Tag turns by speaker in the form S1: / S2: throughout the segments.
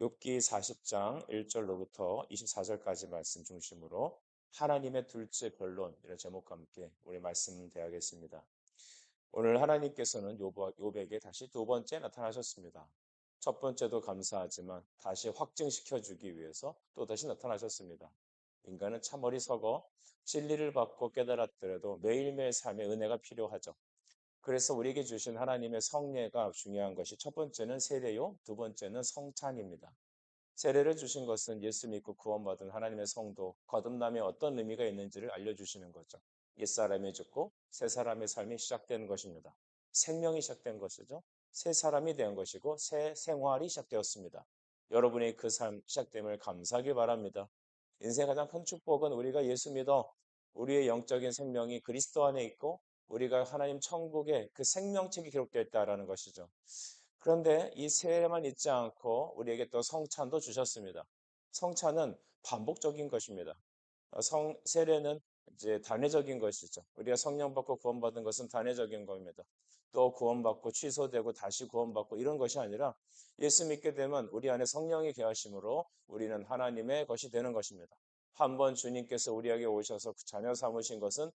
S1: 욥기 40장 1절로부터 24절까지 말씀 중심으로 하나님의 둘째 변론 이런 제목과 함께 우리 말씀 대하겠습니다. 오늘 하나님께서는 욥에게 다시 두 번째 나타나셨습니다. 첫 번째도 감사하지만 다시 확증시켜 주기 위해서 또 다시 나타나셨습니다. 인간은 참 어리석어 진리를 받고 깨달았더라도 매일매일 삶의 은혜가 필요하죠. 그래서 우리에게 주신 하나님의 성례가 중요한 것이 첫 번째는 세례요, 두 번째는 성찬입니다. 세례를 주신 것은 예수 믿고 구원받은 하나님의 성도, 거듭남에 어떤 의미가 있는지를 알려주시는 거죠. 옛사람이 죽고 새 사람의 삶이 시작되는 것입니다. 생명이 시작된 것이죠. 새 사람이 된 것이고 새 생활이 시작되었습니다. 여러분의 그 삶 시작됨을 감사하길 바랍니다. 인생의 가장 큰 축복은 우리가 예수 믿어 우리의 영적인 생명이 그리스도 안에 있고 우리가 하나님 천국에 그 생명책이 기록되어 있다라는 것이죠. 그런데 이 세례만 있지 않고 우리에게 또 성찬도 주셨습니다. 성찬은 반복적인 것입니다. 세례는 이제 단회적인 것이죠. 우리가 성령 받고 구원받은 것은 단회적인 겁니다. 또 구원받고 취소되고 다시 구원받고 이런 것이 아니라 예수 믿게 되면 우리 안에 성령이 계하심으로 우리는 하나님의 것이 되는 것입니다. 한 번 주님께서 우리에게 오셔서 그 자녀 삼으신 것은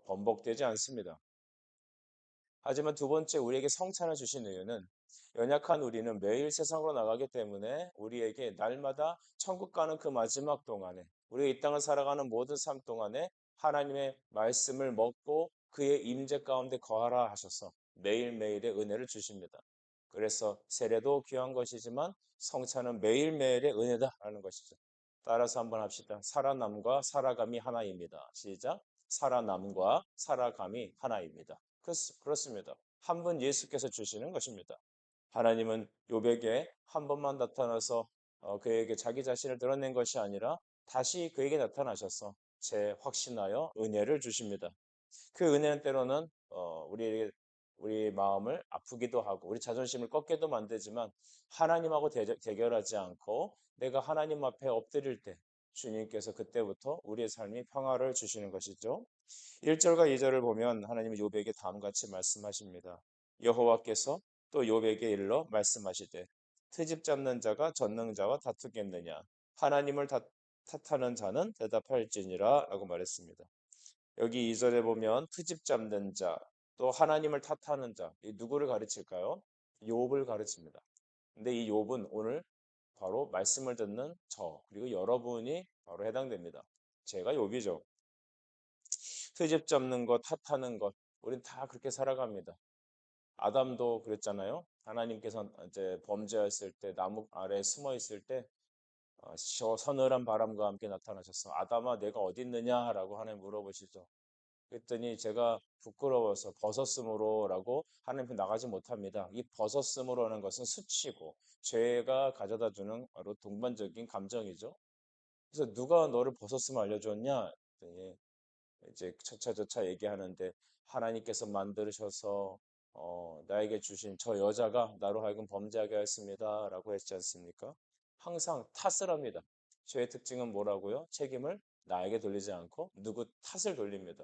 S1: 번복되지 않습니다. 하지만 두 번째 우리에게 성찬을 주신 이유는 연약한 우리는 매일 세상으로 나가기 때문에 우리에게 날마다 천국 가는 그 마지막 동안에 우리가 이 땅을 살아가는 모든 삶 동안에 하나님의 말씀을 먹고 그의 임재 가운데 거하라 하셔서 매일매일의 은혜를 주십니다. 그래서 세례도 귀한 것이지만 성찬은 매일매일의 은혜다라는 것이죠. 따라서 한번 합시다. 살아남과 살아감이 하나입니다. 시작. 살아남과 살아감이 하나입니다. 그렇습니다. 한 분 예수께서 주시는 것입니다. 하나님은 욥에게 한 번만 나타나서 그에게 자기 자신을 드러낸 것이 아니라 다시 그에게 나타나셔서 재확신하여 은혜를 주십니다. 그 은혜는 때로는 우리 마음을 아프기도 하고 우리 자존심을 꺾게도 만들지만 하나님하고 대결하지 않고 내가 하나님 앞에 엎드릴 때 주님께서 그때부터 우리의 삶이 평화를 주시는 것이죠. 1절과 2절을 보면 하나님은 욥에게 다음과 같이 말씀하십니다. 여호와께서 또 욥에게 일러 말씀하시되 트집 잡는 자가 전능자와 다투겠느냐 하나님을 탓하는 자는 대답할지니라 라고 말했습니다. 여기 2절에 보면 트집 잡는 자, 또 하나님을 탓하는 자, 이 누구를 가르칠까요? 욥을 가르칩니다. 근데 이 욥은 오늘 바로 말씀을 듣는 그리고 여러분이 바로 해당됩니다. 제가 욥이죠. 트집 잡는 것, 탓하는 것, 우린 다 그렇게 살아갑니다. 아담도 그랬잖아요. 하나님께서 이제 범죄했을 때 나무 아래 숨어 있을 때 서늘한 바람과 함께 나타나셔서 아담아 내가 어디 있느냐라고 하나님 물어보시죠. 그랬더니 제가 부끄러워서 벗었으므로라고 하나님 앞에 나가지 못합니다. 이 벗었으므로라는 것은 수치고 죄가 가져다 주는 바로 동반적인 감정이죠. 그래서 누가 너를 벗었으면 알려줬냐? 그랬더니 이제 차차차차 얘기하는데 하나님께서 만드셔서 나에게 주신 저 여자가 나로 하여금 범죄하게 했습니다라고 했지 않습니까? 항상 탓을 합니다. 죄의 특징은 뭐라고요? 책임을 나에게 돌리지 않고 누구 탓을 돌립니다.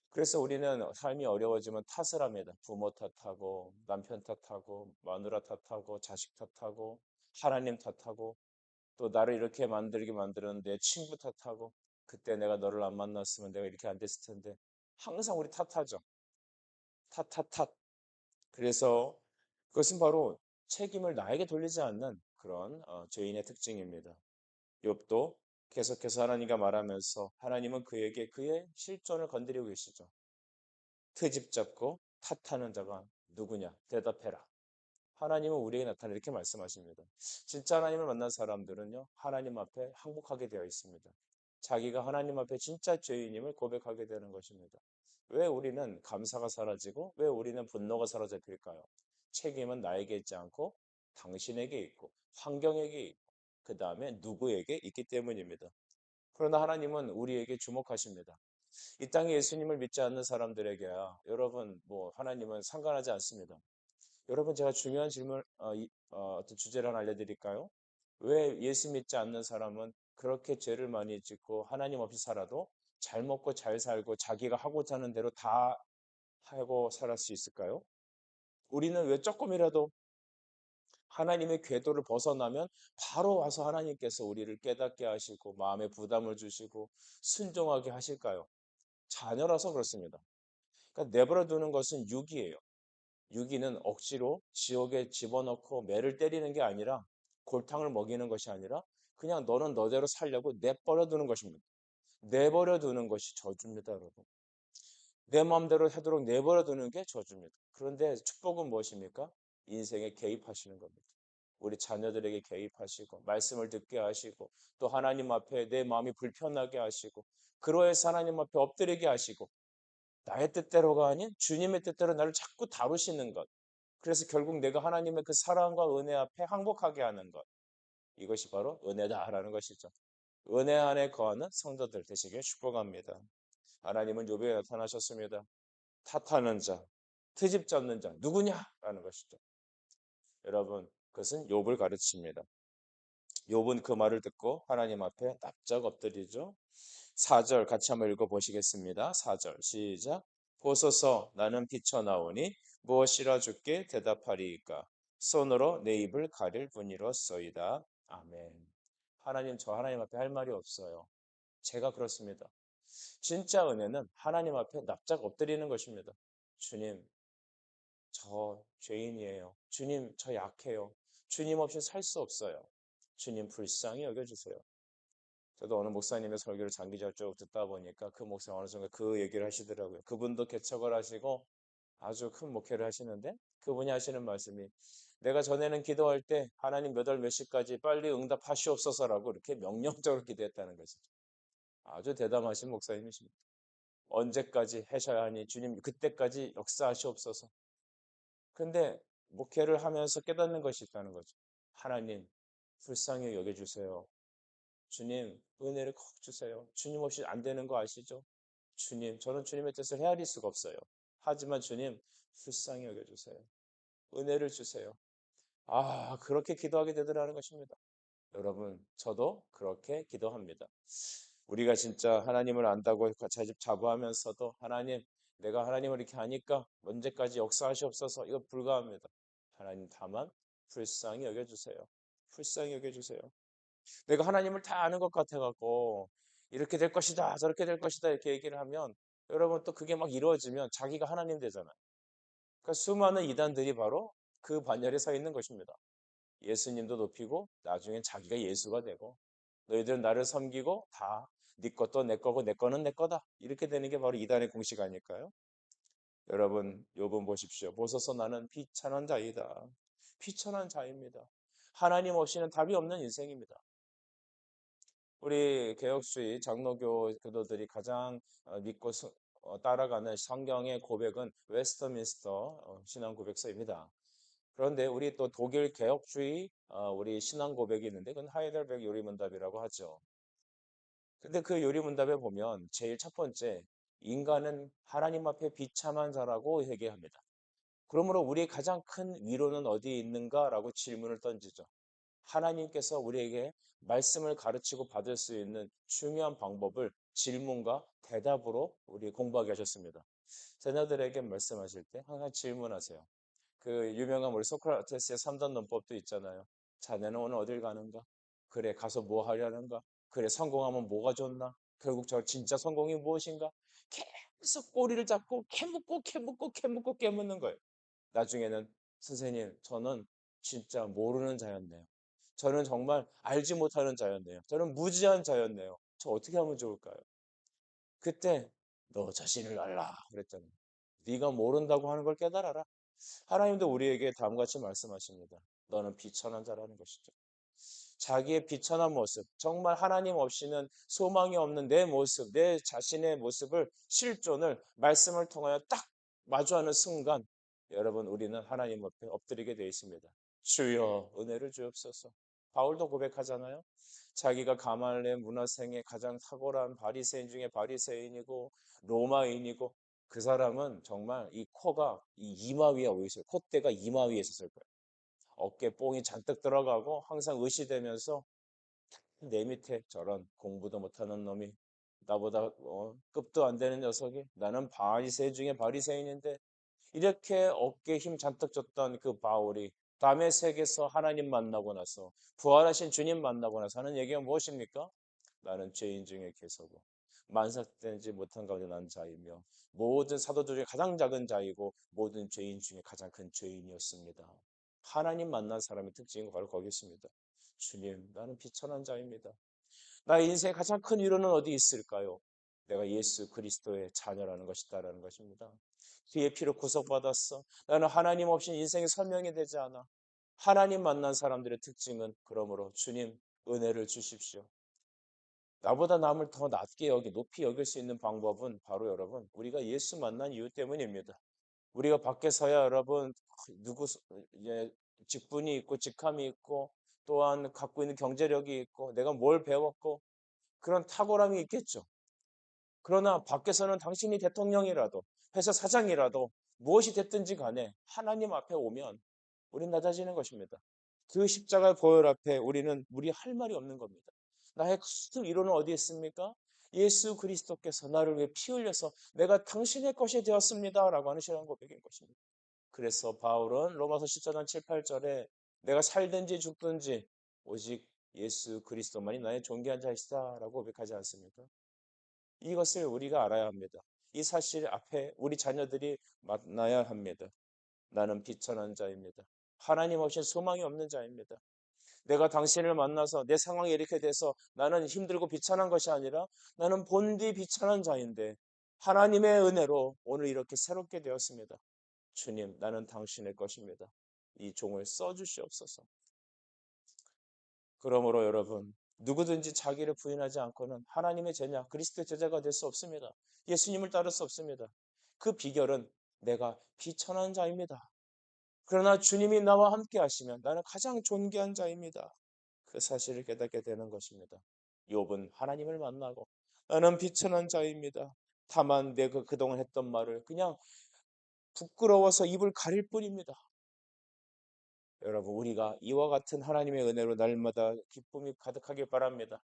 S1: 그래서 우리는 삶이 어려워지면 탓을 합니다. 부모 탓하고 남편 탓하고 마누라 탓하고 자식 탓하고 하나님 탓하고 또 나를 이렇게 만들게 만들었는데 친구 탓하고 그때 내가 너를 안 만났으면 내가 이렇게 안 됐을 텐데 항상 우리 탓하죠. 탓. 그래서 그것은 바로 책임을 나에게 돌리지 않는 그런 죄인의 특징입니다. 욥도 계속해서 하나님과 말하면서 하나님은 그에게 그의 실존을 건드리고 계시죠. 트집 잡고 탓하는 자가 누구냐? 대답해라. 하나님은 우리에게 나타나 이렇게 말씀하십니다. 진짜 하나님을 만난 사람들은요, 하나님 앞에 항복하게 되어 있습니다. 자기가 하나님 앞에 진짜 죄인임을 고백하게 되는 것입니다. 왜 우리는 감사가 사라지고, 왜 우리는 분노가 사라져버릴까요? 책임은 나에게 있지 않고, 당신에게 있고, 환경에게 있고, 그 다음에 누구에게 있기 때문입니다. 그러나 하나님은 우리에게 주목하십니다. 이 땅에 예수님을 믿지 않는 사람들에게야, 여러분, 하나님은 상관하지 않습니다. 여러분 제가 중요한 질문 어떤 주제를 하나 알려드릴까요? 왜 예수 믿지 않는 사람은 그렇게 죄를 많이 짓고 하나님 없이 살아도 잘 먹고 잘 살고 자기가 하고자 하는 대로 다 하고 살을 수 있을까요? 우리는 왜 조금이라도 하나님의 궤도를 벗어나면 바로 와서 하나님께서 우리를 깨닫게 하시고 마음에 부담을 주시고 순종하게 하실까요? 자녀라서 그렇습니다. 그러니까 내버려 두는 것은 육이에요. 유기는 억지로 지옥에 집어넣고 매를 때리는 게 아니라 골탕을 먹이는 것이 아니라 그냥 너는 너대로 살려고 내버려 두는 것입니다. 내버려 두는 것이 저주입니다, 여러분. 내 마음대로 하도록 내버려 두는 게 저주입니다. 그런데 축복은 무엇입니까? 인생에 개입하시는 겁니다. 우리 자녀들에게 개입하시고 말씀을 듣게 하시고 또 하나님 앞에 내 마음이 불편하게 하시고 그로해서 하나님 앞에 엎드리게 하시고 나의 뜻대로가 아닌 주님의 뜻대로 나를 자꾸 다루시는 것. 그래서 결국 내가 하나님의 그 사랑과 은혜 앞에 항복하게 하는 것. 이것이 바로 은혜다라는 것이죠. 은혜 안에 거하는 성도들 되시길 축복합니다. 하나님은 욥에 나타나셨습니다. 탓하는 자, 트집 잡는 자, 누구냐라는 것이죠. 여러분, 그것은 욥을 가르칩니다. 욥은 그 말을 듣고 하나님 앞에 납작 엎드리죠. 4절 같이 한번 읽어보시겠습니다. 4절 시작. 보소서 나는 비쳐나오니 무엇이라 주께 대답하리이까. 손으로 내 입을 가릴 뿐이로소이다. 아멘. 하나님, 저 하나님 앞에 할 말이 없어요. 제가 그렇습니다. 진짜 은혜는 하나님 앞에 납작 엎드리는 것입니다. 주님, 저 죄인이에요. 주님, 저 약해요. 주님 없이 살 수 없어요. 주님 불쌍히 여겨주세요. 저도 어느 목사님의 설교를 장기적으로 쭉 듣다 보니까 그 목사 어느 순간 그 얘기를 하시더라고요. 그분도 개척을 하시고 아주 큰 목회를 하시는데 그분이 하시는 말씀이 내가 전에는 기도할 때 하나님 몇 월 몇 시까지 빨리 응답하시옵소서라고 이렇게 명령적으로 기도했다는 것이죠. 아주 대담하신 목사님이십니다. 언제까지 하셔야 하니 주님 그때까지 역사하시옵소서. 근데 목회를 하면서 깨닫는 것이 있다는 거죠. 하나님 불쌍히 여겨주세요. 주님, 은혜를 꼭 주세요. 주님 없이 안 되는 거 아시죠? 주님, 저는 주님의 뜻을 헤아릴 수가 없어요. 하지만 주님, 불쌍히 여겨주세요. 은혜를 주세요. 아, 그렇게 기도하게 되더라는 것입니다. 여러분, 저도 그렇게 기도합니다. 우리가 진짜 하나님을 안다고 자부하면서도 하나님, 내가 하나님을 이렇게 하니까 언제까지 역사하시옵소서 이거 불가합니다. 하나님 다만 불쌍히 여겨주세요. 불쌍히 여겨주세요. 내가 하나님을 다 아는 것 같아갖고 이렇게 될 것이다, 저렇게 될 것이다 이렇게 얘기를 하면 여러분 또 그게 막 이루어지면 자기가 하나님 되잖아요. 그러니까 수많은 이단들이 바로 그 반열에 서 있는 것입니다. 예수님도 높이고 나중엔 자기가 예수가 되고 너희들은 나를 섬기고 다 네 것도 내 거고 내 거는 내 거다. 이렇게 되는 게 바로 이단의 공식 아닐까요? 여러분 욥은 보십시오. 보소서 나는 비천한 자이다. 비천한 자입니다. 하나님 없이는 답이 없는 인생입니다. 우리 개혁주의 장로교 교도들이 가장 믿고 따라가는 성경의 고백은 웨스터민스터 신앙 고백서입니다. 그런데 우리 또 독일 개혁주의 우리 신앙 고백이 있는데 그건 하이델베르 요리문답이라고 하죠. 근데 그 요리문답에 보면 제일 첫 번째 인간은 하나님 앞에 비참한 자라고 얘기합니다. 그러므로 우리의 가장 큰 위로는 어디에 있는가라고 질문을 던지죠. 하나님께서 우리에게 말씀을 가르치고 받을 수 있는 중요한 방법을 질문과 대답으로 우리 공부하게 하셨습니다. 자녀들에게 말씀하실 때 항상 질문하세요. 그 유명한 우리 소크라테스의 3단 논법도 있잖아요. 자네는 오늘 어딜 가는가? 그래, 가서 뭐 하려는가? 그래, 성공하면 뭐가 좋나? 결국 저 진짜 성공이 무엇인가? 계속 꼬리를 잡고 캐묻고 캐묻고 캐묻고 깨묻는 거예요. 나중에는 선생님, 저는 진짜 모르는 자였네요. 저는 정말 알지 못하는 자였네요. 저는 무지한 자였네요. 저 어떻게 하면 좋을까요? 그때 너 자신을 알라 그랬잖아요. 네가 모른다고 하는 걸 깨달아라. 하나님도 우리에게 다음과 같이 말씀하십니다. 너는 비천한 자라는 것이죠. 자기의 비천한 모습, 정말 하나님 없이는 소망이 없는 내 모습, 내 자신의 모습을 실존을 말씀을 통하여 딱 마주하는 순간 여러분 우리는 하나님 앞에 엎드리게 되어 있습니다. 주여 은혜를 주옵소서. 바울도 고백하잖아요. 자기가 가말레 문화생의 가장 탁월한 바리새인 중에 바리새인이고 로마인이고 그 사람은 정말 이 코가 이 이마 위에 올려 있어요. 콧대가 이마 위에 있었을 거예요. 어깨 뽕이 잔뜩 들어가고 항상 의시되면서 내 밑에 저런 공부도 못하는 놈이 나보다 급도 안 되는 녀석이 나는 바리새 중에 바리새인인데 이렇게 어깨에 힘 잔뜩 줬던 그 바울이 담의 색에서 하나님 만나고 나서 부활하신 주님 만나고 나서 하는 얘기가 무엇입니까? 나는 죄인 중에 개서고 만삭되지 못한 가운데 난 자이며 모든 사도들 중에 가장 작은 자이고 모든 죄인 중에 가장 큰 죄인이었습니다. 하나님 만난 사람의 특징이 바로 거기 있습니다. 주님, 나는 비천한 자입니다. 나의 인생의 가장 큰 위로는 어디 있을까요? 내가 예수 그리스도의 자녀라는 것이다라는 것입니다. 그의 피로 구속받았어. 나는 하나님 없이 인생이 설명이 되지 않아. 하나님 만난 사람들의 특징은 그러므로 주님 은혜를 주십시오. 나보다 남을 더 낮게 높이 여길 수 있는 방법은 바로 여러분, 우리가 예수 만난 이유 때문입니다. 우리가 밖에서야 여러분, 누구, 예, 직분이 있고, 직함이 있고, 또한 갖고 있는 경제력이 있고, 내가 뭘 배웠고, 그런 탁월함이 있겠죠. 그러나 밖에서는 당신이 대통령이라도, 회사 사장이라도, 무엇이 됐든지 간에 하나님 앞에 오면 우린 낮아지는 것입니다. 그 십자가의 보혈 앞에 우리 할 말이 없는 겁니다. 나의 큰 위로는 어디에 있습니까? 예수 그리스도께서 나를 위해 피 흘려서 내가 당신의 것이 되었습니다. 라고 하는 신앙 고백인 것입니다. 그래서 바울은 로마서 14장 7, 8절에 내가 살든지 죽든지 오직 예수 그리스도만이 나의 존귀한 자이시다 라고 고백하지 않습니까? 이것을 우리가 알아야 합니다. 이 사실 앞에 우리 자녀들이 만나야 합니다. 나는 비천한 자입니다. 하나님 없이 소망이 없는 자입니다. 내가 당신을 만나서 내 상황이 이렇게 돼서 나는 힘들고 비천한 것이 아니라 나는 본디 비천한 자인데 하나님의 은혜로 오늘 이렇게 새롭게 되었습니다. 주님, 나는 당신의 것입니다. 이 종을 써주시옵소서. 그러므로 여러분, 누구든지 자기를 부인하지 않고는 하나님의 제자, 그리스도의 제자가 될 수 없습니다. 예수님을 따를 수 없습니다. 그 비결은 내가 비천한 자입니다. 그러나 주님이 나와 함께 하시면 나는 가장 존귀한 자입니다. 그 사실을 깨닫게 되는 것입니다. 욥은 하나님을 만나고 나는 비천한 자입니다. 다만 내가 그동안 했던 말을 그냥 부끄러워서 입을 가릴 뿐입니다. 여러분, 우리가 이와 같은 하나님의 은혜로 날마다 기쁨이 가득하길 바랍니다.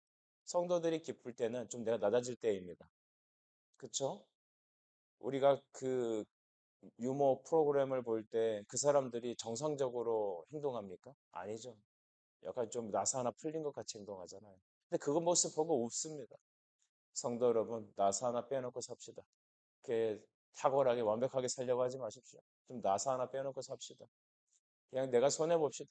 S1: 성도들이 기쁠 때는 좀 내가 낮아질 때입니다. 그쵸? 우리가 그 유머 프로그램을 볼 때 그 사람들이 정상적으로 행동합니까? 아니죠. 약간 좀 나사 하나 풀린 것 같이 행동하잖아요. 근데 그거 모습 보고 웃습니다. 성도 여러분, 나사 하나 빼놓고 삽시다. 이렇게 탁월하게 완벽하게 살려고 하지 마십시오. 좀 나사 하나 빼놓고 삽시다. 그냥 내가 손해봅시다.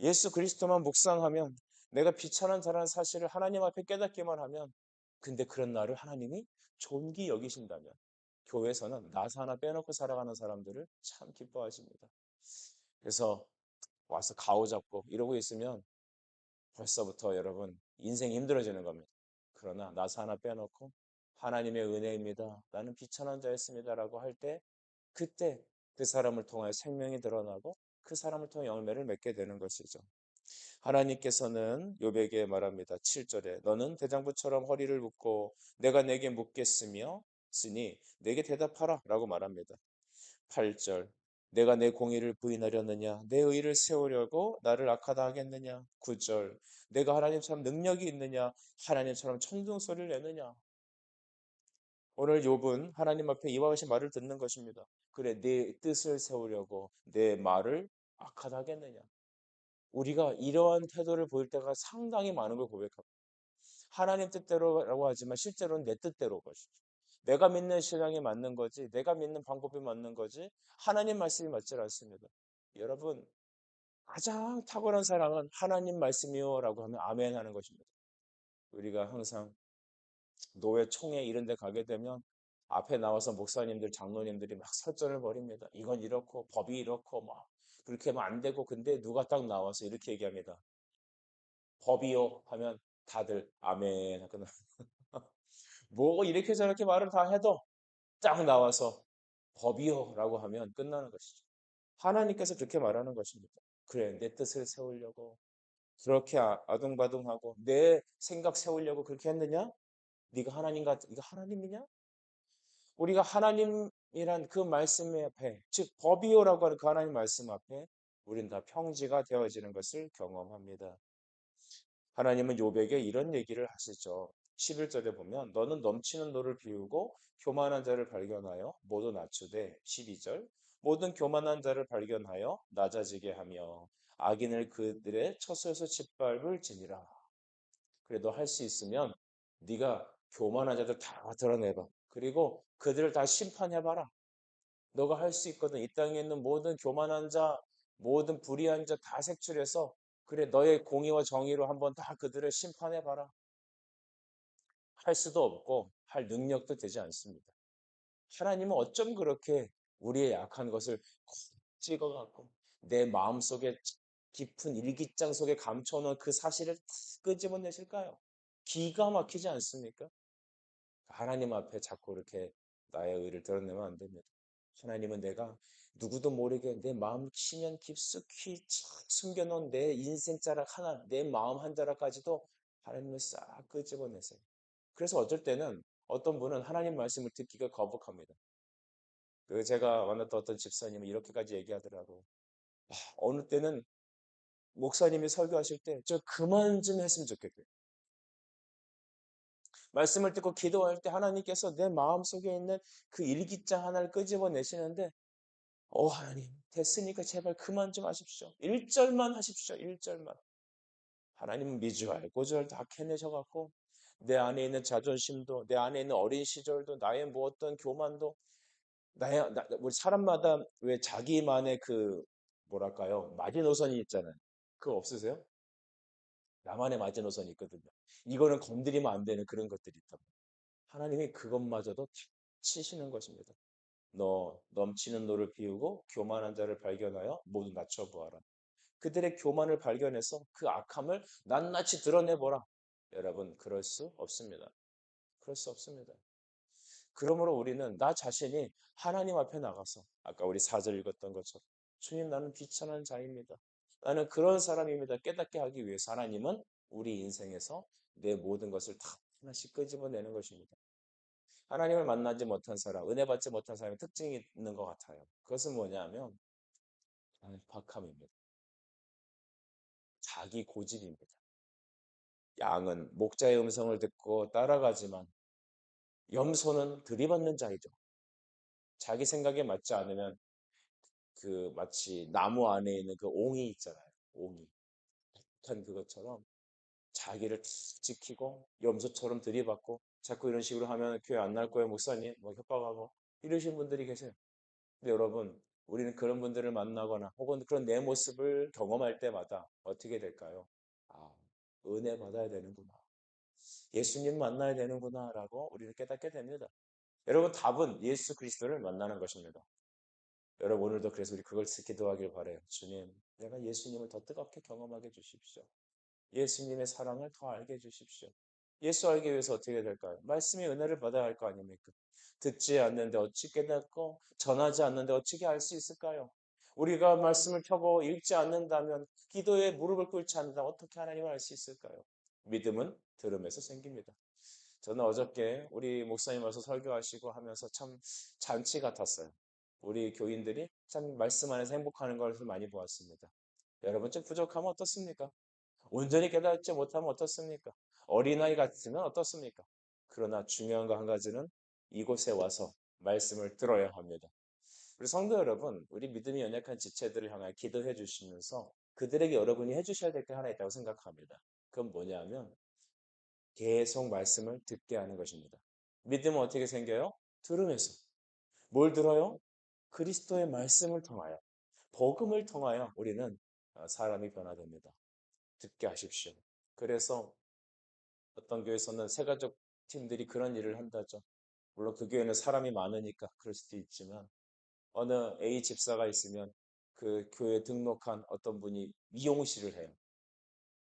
S1: 예수 그리스도만 묵상하면 내가 비천한 자라는 사실을 하나님 앞에 깨닫기만 하면 근데 그런 나를 하나님이 존귀 여기신다면 교회에서는 나사 하나 빼놓고 살아가는 사람들을 참 기뻐하십니다. 그래서 와서 가오 잡고 이러고 있으면 벌써부터 여러분 인생이 힘들어지는 겁니다. 그러나 나사 하나 빼놓고 하나님의 은혜입니다. 나는 비천한 자였습니다라고 할 때 그때 그 사람을 통하여 생명이 드러나고 그 사람을 통해 열매를 맺게 되는 것이죠. 하나님께서는 욥에게 말합니다. 7절에 너는 대장부처럼 허리를 묶고 내가 내게 묻겠으며 쓰니 내게 대답하라 라고 말합니다. 8절 내가 내 공의를 부인하려느냐 내 의를 세우려고 나를 악하다 하겠느냐. 9절 내가 하나님처럼 능력이 있느냐 하나님처럼 천둥소리를 내느냐. 오늘 욥은 하나님 앞에 이와 같이 말을 듣는 것입니다. 그래 내 뜻을 세우려고 내 말을 악하다 하겠느냐. 우리가 이러한 태도를 보일 때가 상당히 많은 걸 고백합니다. 하나님 뜻대로라고 하지만 실제로는 내 뜻대로 것이죠. 내가 믿는 신앙이 맞는 거지, 내가 믿는 방법이 맞는 거지, 하나님 말씀이 맞지 않습니다. 여러분, 가장 탁월한 사랑은 하나님 말씀이요라고 하면 아멘 하는 것입니다. 우리가 항상 노회, 총회 이런 데 가게 되면 앞에 나와서 목사님들, 장로님들이 막 설전을 벌입니다. 이건 이렇고 법이 이렇고 막 그렇게 하면 안 되고 근데 누가 딱 나와서 이렇게 얘기합니다. 법이요 하면 다들 아멘 하거나 뭐 이렇게 저렇게 말을 다 해도 딱 나와서 법이요라고 하면 끝나는 것이죠. 하나님께서 그렇게 말하는 것입니다. 그래 내 뜻을 세우려고 그렇게 아둥바둥하고 내 생각 세우려고 그렇게 했느냐? 네가 이거 하나님이냐? 우리가 하나님이란 그 말씀 앞에 즉 법이요라고 하는 그 하나님 말씀 앞에 우린 다 평지가 되어지는 것을 경험합니다. 하나님은 욥에게 이런 얘기를 하시죠. 11절에 보면 너는 넘치는 노를 비우고 교만한 자를 발견하여 모두 낮추되 12절 모든 교만한 자를 발견하여 낮아지게 하며 악인을 그들의 처소에서 짓밟을지니라. 그래 도 할 수 있으면 네가 교만한 자들 다 드러내봐. 그리고 그들을 다 심판해봐라. 너가 할 수 있거든. 이 땅에 있는 모든 교만한 자, 모든 불의한 자 다 색출해서 그래 너의 공의와 정의로 한번 다 그들을 심판해봐라. 할 수도 없고 할 능력도 되지 않습니다. 하나님은 어쩜 그렇게 우리의 약한 것을 콕 찍어갖고 내 마음속에 깊은 일기장 속에 감춰놓은 그 사실을 탁 끄집어내실까요? 기가 막히지 않습니까? 하나님 앞에 자꾸 이렇게 나의 의를 드러내면 안 됩니다. 하나님은 내가 누구도 모르게 내 마음 심연 깊숙이 숨겨놓은 내 인생 자락 하나, 내 마음 한 자락까지도 하나님을 싹 끄집어내세요. 그래서 어쩔 때는 어떤 분은 하나님 말씀을 듣기가 거북합니다. 제가 만났던 어떤 집사님은 이렇게까지 얘기하더라고. 어느 때는 목사님이 설교하실 때 저 그만 좀 했으면 좋겠대요. 말씀을 듣고 기도할 때 하나님께서 내 마음속에 있는 그 일기장 하나를 끄집어내시는데 하나님 됐으니까 제발 그만 좀 하십시오. 1절만 하십시오. 1절만. 하나님은 미주알 고주알 다 캐내셔갖고 내 안에 있는 자존심도 내 안에 있는 어린 시절도 나의 뭐 어떤 교만도 우리 사람마다 왜 자기만의 그 뭐랄까요 마지노선이 있잖아요. 그거 없으세요? 나만의 마지노선이 있거든요. 이거는 건드리면 안 되는 그런 것들이 있다. 하나님이 그것마저도 탁 치시는 것입니다. 너 넘치는 노를 비우고 교만한 자를 발견하여 모두 낮춰보아라. 그들의 교만을 발견해서 그 악함을 낱낱이 드러내보라. 여러분 그럴 수 없습니다. 그럴 수 없습니다. 그러므로 우리는 나 자신이 하나님 앞에 나가서 아까 우리 4절 읽었던 것처럼 주님 나는 귀천한 자입니다. 나는 그런 사람입니다. 깨닫게 하기 위해서 하나님은 우리 인생에서 내 모든 것을 다 하나씩 끄집어내는 것입니다. 하나님을 만나지 못한 사람, 은혜 받지 못한 사람의 특징이 있는 것 같아요. 그것은 뭐냐면 박함입니다. 자기 고집입니다. 양은 목자의 음성을 듣고 따라가지만 염소는 들이받는 자이죠. 자기 생각에 맞지 않으면 그 마치 나무 안에 있는 그 옹이 있잖아요. 옹이. 한 그것처럼 자기를 탁 지키고 염소처럼 들이받고 자꾸 이런 식으로 하면 교회 안 날 거예요, 목사님. 뭐 협박하고 이러신 분들이 계세요. 근데 여러분, 우리는 그런 분들을 만나거나 혹은 그런 내 모습을 경험할 때마다 어떻게 될까요? 아, 은혜 받아야 되는구나. 예수님 만나야 되는구나라고 우리는 깨닫게 됩니다. 여러분, 답은 예수 그리스도를 만나는 것입니다. 여러분, 오늘도 그래서 우리 그걸 기도하길 바래요. 주님, 내가 예수님을 더 뜨겁게 경험하게 해 주십시오. 예수님의 사랑을 더 알게 해주십시오. 예수 알기 위해서 어떻게 될까요? 말씀의 은혜를 받아야 할 거 아닙니까? 듣지 않는데 어찌 깨닫고 전하지 않는데 어찌게 알 수 있을까요? 우리가 말씀을 펴고 읽지 않는다면 기도에 무릎을 꿇지 않는다 어떻게 하나님을 알 수 있을까요? 믿음은 들음에서 생깁니다. 저는 어저께 우리 목사님 와서 설교하시고 하면서 참 잔치 같았어요. 우리 교인들이 참 말씀 안에서 행복하는 것을 많이 보았습니다. 여러분 좀 부족하면 어떻습니까? 온전히 깨닫지 못하면 어떻습니까? 어린아이 같으면 어떻습니까? 그러나 중요한 거 한 가지는 이곳에 와서 말씀을 들어야 합니다. 우리 성도 여러분, 우리 믿음이 연약한 지체들을 향해 기도해 주시면서 그들에게 여러분이 해주셔야 될 게 하나 있다고 생각합니다. 그건 뭐냐면 계속 말씀을 듣게 하는 것입니다. 믿음은 어떻게 생겨요? 들으면서. 뭘 들어요? 그리스도의 말씀을 통하여, 복음을 통하여 우리는 사람이 변화됩니다. 듣게 하십시오. 그래서 어떤 교회에서는 새가족 팀들이 그런 일을 한다죠. 물론 그 교회는 사람이 많으니까 그럴 수도 있지만 어느 A 집사가 있으면 그 교회에 등록한 어떤 분이 미용실을 해요.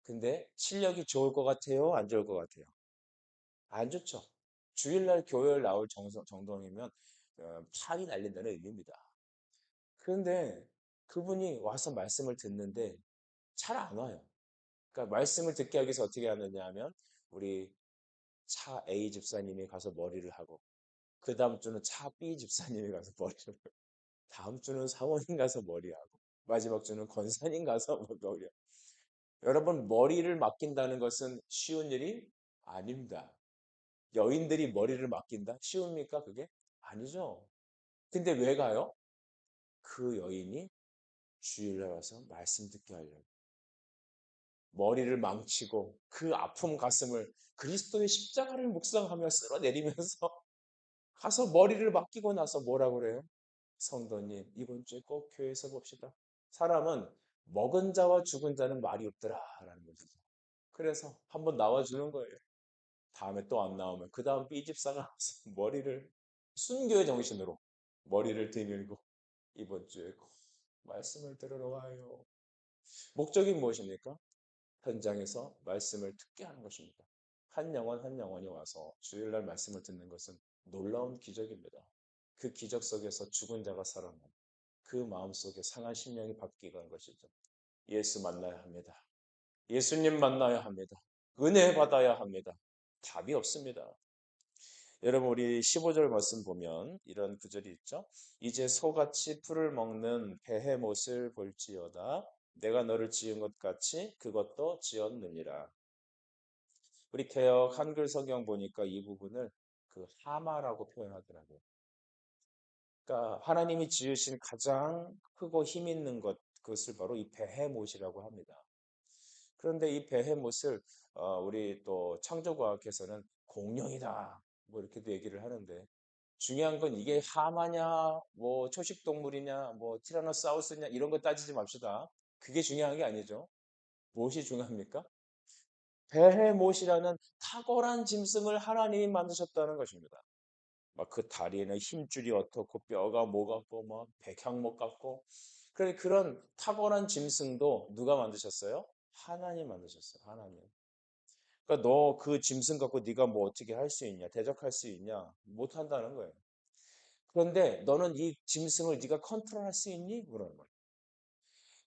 S1: 근데 실력이 좋을 것 같아요? 안 좋을 것 같아요? 안 좋죠. 주일날 교회를 나올 정도이면 파이 날린다는 의미입니다. 그런데 그분이 와서 말씀을 듣는데 잘 안 와요. 그러니까 말씀을 듣게 하기 위해서 어떻게 하느냐 하면 우리 차 A 집사님이 가서 머리를 하고 그 다음 주는 차 B 집사님이 가서 머리를 하고 다음 주는 사모님 가서 머리하고 마지막 주는 권사님 가서 머리하고 여러분 머리를 맡긴다는 것은 쉬운 일이 아닙니다. 여인들이 머리를 맡긴다? 쉬웁니까 그게? 아니죠. 근데 왜 가요? 그 여인이 주일날 와서 말씀 듣게 하려고 머리를 망치고 그 아픔 가슴을 그리스도의 십자가를 묵상하며 쓸어내리면서 가서 머리를 맡기고 나서 뭐라 그래요? 성도님, 이번 주에 꼭 교회에서 봅시다. 사람은 먹은 자와 죽은 자는 말이 없더라라는 거죠. 그래서 한번 나와주는 거예요. 다음에 또 안 나오면 그 다음 B집사가 나와서 머리를 순교의 정신으로 머리를 들밀고 이번 주에 꼭 말씀을 들으러 와요. 목적이 무엇입니까? 현장에서 말씀을 듣게 하는 것입니다. 한 영혼 한 영혼이 와서 주일날 말씀을 듣는 것은 놀라운 기적입니다. 그 기적 속에서 죽은 자가 살아나고 그 마음속에 상한 심령이 바뀌게 한 것이죠. 예수 만나야 합니다. 예수님 만나야 합니다. 은혜 받아야 합니다. 답이 없습니다. 여러분 우리 15절 말씀 보면 이런 구절이 있죠. 이제 소같이 풀을 먹는 배의 못을 볼지어다. 내가 너를 지은 것 같이 그것도 지었느니라. 우리 개역 한글 성경 보니까 이 부분을 그 하마라고 표현하더라고요. 그러니까 하나님이 지으신 가장 크고 힘 있는 것, 그것을 바로 이 베헤못이라고 합니다. 그런데 이 베헤못을 우리 또 창조과학에서는 공룡이다 뭐 이렇게도 얘기를 하는데 중요한 건 이게 하마냐 뭐 초식동물이냐 뭐 티라노사우루스냐 이런 거 따지지 맙시다. 그게 중요한 게 아니죠. 무엇이 중요합니까? 베헤못이라는 탁월한 짐승을 하나님이 만드셨다는 것입니다. 막 그 다리에는 힘줄이 어떻고 뼈가 뭐 같고 뭐 백향목 같고 그런 탁월한 짐승도 누가 만드셨어요? 하나님 만드셨어요. 하나님. 그러니까 너 그 짐승 갖고 네가 뭐 어떻게 할 수 있냐? 대적할 수 있냐? 못 한다는 거예요. 그런데 너는 이 짐승을 네가 컨트롤할 수 있니? 그러는 거예요.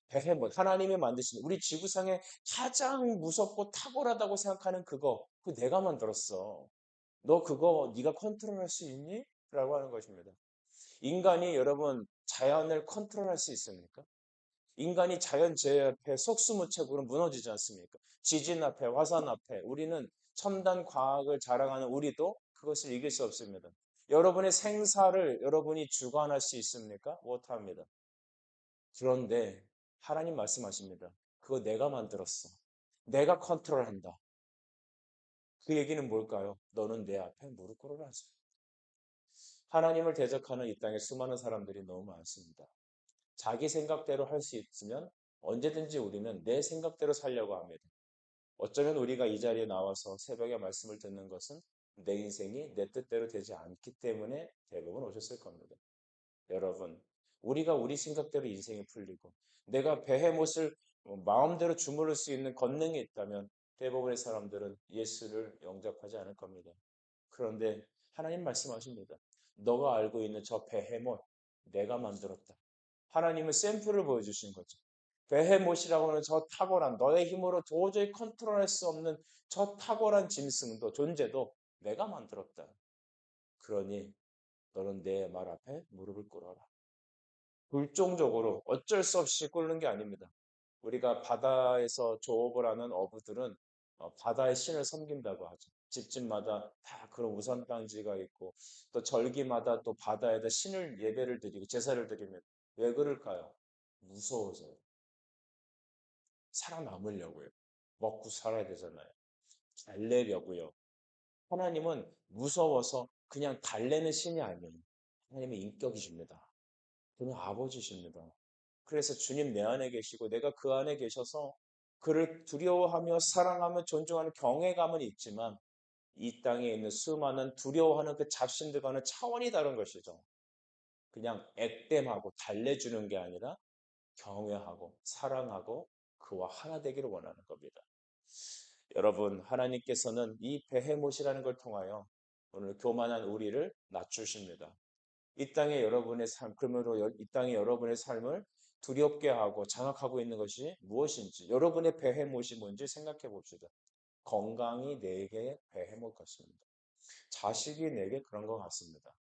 S1: 베헤몬 하나님이 만드신 우리 지구상에 가장 무섭고 탁월하다고 생각하는 그거 내가 만들었어. 너 그거 네가 컨트롤할 수 있니? 라고 하는 것입니다. 인간이 여러분 자연을 컨트롤할 수 있습니까? 인간이 자연재해 앞에 속수무책으로 무너지지 않습니까? 지진 앞에 화산 앞에 우리는 첨단 과학을 자랑하는 우리도 그것을 이길 수 없습니다. 여러분의 생사를 여러분이 주관할 수 있습니까? 못합니다. 그런데 하나님 말씀하십니다. 그거 내가 만들었어. 내가 컨트롤한다. 그 얘기는 뭘까요? 너는 내 앞에 무릎 꿇어라지. 하나님을 대적하는 이 땅에 수많은 사람들이 너무 많습니다. 자기 생각대로 할 수 있으면 언제든지 우리는 내 생각대로 살려고 합니다. 어쩌면 우리가 이 자리에 나와서 새벽에 말씀을 듣는 것은 내 인생이 내 뜻대로 되지 않기 때문에 대부분 오셨을 겁니다. 여러분, 우리가 우리 생각대로 인생이 풀리고 내가 베헤못을 마음대로 주무를 수 있는 권능이 있다면 대부분의 사람들은 예수를 영접하지 않을 겁니다. 그런데 하나님 말씀하십니다. 너가 알고 있는 저 베헤못 내가 만들었다. 하나님은 샘플을 보여주신 거죠. 베헤못이라고 하는 저 탁월한 너의 힘으로 도저히 컨트롤할 수 없는 저 탁월한 짐승도 존재도 내가 만들었다. 그러니 너는 내 말 앞에 무릎을 꿇어라. 불종적으로 어쩔 수 없이 꿇는 게 아닙니다. 우리가 바다에서 조업을 하는 어부들은 바다의 신을 섬긴다고 하죠. 집집마다 다 그런 우선단지가 있고 또 절기마다 또 바다에다 신을 예배를 드리고 제사를 드리면 왜 그럴까요? 무서워서요. 살아남으려고요. 먹고 살아야 되잖아요. 달래려고요. 하나님은 무서워서 그냥 달래는 신이 아니에요. 하나님의 인격이십니다. 그는 아버지십니다. 그래서 주님 내 안에 계시고 내가 그 안에 계셔서 그를 두려워하며 사랑하며 존중하는 경외감은 있지만 이 땅에 있는 수많은 두려워하는 그 잡신들과는 차원이 다른 것이죠. 그냥 액땜하고 달래주는 게 아니라 경외하고 사랑하고 그와 하나 되기를 원하는 겁니다. 여러분, 하나님께서는 이 베헤못이라는 걸 통하여 오늘 교만한 우리를 낮추십니다. 이 땅에 여러분의 삶, 그러므로 이 땅에 여러분의 삶을 두렵게 하고 장악하고 있는 것이 무엇인지, 여러분의 베헤못이 뭔지 생각해 봅시다. 건강이 내게 베헤못 같습니다. 자식이 내게 그런 것 같습니다.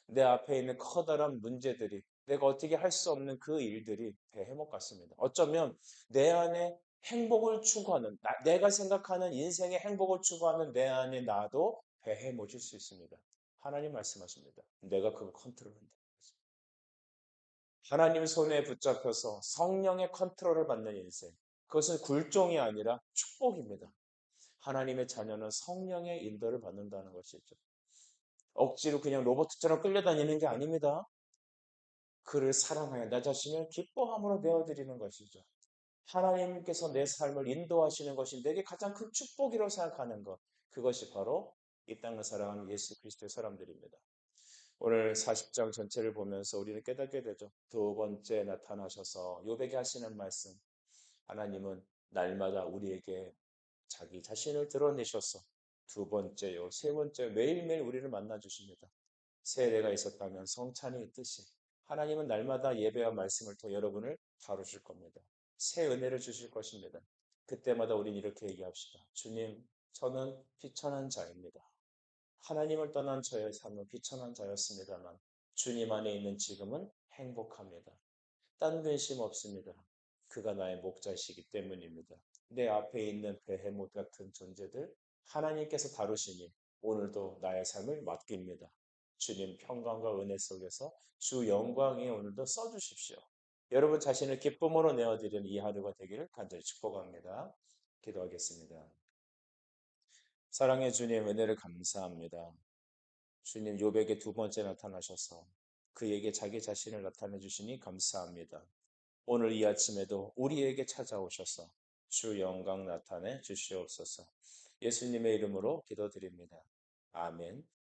S1: 내 앞에 있는 커다란 문제들이 내가 어떻게 할 수 없는 그 일들이 베헤못 같습니다. 어쩌면 내 안에 행복을 추구하는, 내가 생각하는 인생의 행복을 추구하는 내 안에 나도 베헤못일 수 있습니다. 하나님 말씀하십니다. 내가 그걸 컨트롤한다. 하나님 손에 붙잡혀서 성령의 컨트롤을 받는 인생. 그것은 굴종이 아니라 축복입니다. 하나님의 자녀는 성령의 인도를 받는다는 것이죠. 억지로 그냥 로봇처럼 끌려다니는 게 아닙니다. 그를 사랑하여 나 자신을 기뻐함으로 내어드리는 것이죠. 하나님께서 내 삶을 인도하시는 것이 내게 가장 큰 축복이라고 생각하는 것. 그것이 바로 이 땅을 사랑하는 예수 그리스도의 사람들입니다. 오늘 40장 전체를 보면서 우리는 깨닫게 되죠. 두 번째 나타나셔서 요백이 하시는 말씀. 하나님은 날마다 우리에게 자기 자신을 드러내셔서 두 번째요, 세 번째 매일매일 우리를 만나 주십니다. 세례가 있었다면 성찬이 있듯이 하나님은 날마다 예배와 말씀을 통해 여러분을 다루실 겁니다. 새 은혜를 주실 것입니다. 그때마다 우리는 이렇게 얘기합시다. 주님, 저는 비천한 자입니다. 하나님을 떠난 저의 삶은 비천한 자였습니다만 주님 안에 있는 지금은 행복합니다. 딴 근심 없습니다. 그가 나의 목자시기 때문입니다. 내 앞에 있는 베헤못 같은 존재들 하나님께서 다루시니 오늘도 나의 삶을 맡깁니다. 주님 평강과 은혜 속에서 주 영광에 오늘도 써주십시오. 여러분 자신을 기쁨으로 내어드리는 이 하루가 되기를 간절히 축복합니다. 기도하겠습니다. 사랑의 주님 은혜를 감사합니다. 주님 요백에 두 번째 나타나셔서 그에게 자기 자신을 나타내 주시니 감사합니다. 오늘 이 아침에도 우리에게 찾아오셔서 주 영광 나타내 주시옵소서. 예수님의 이름으로 기도드립니다. 아멘.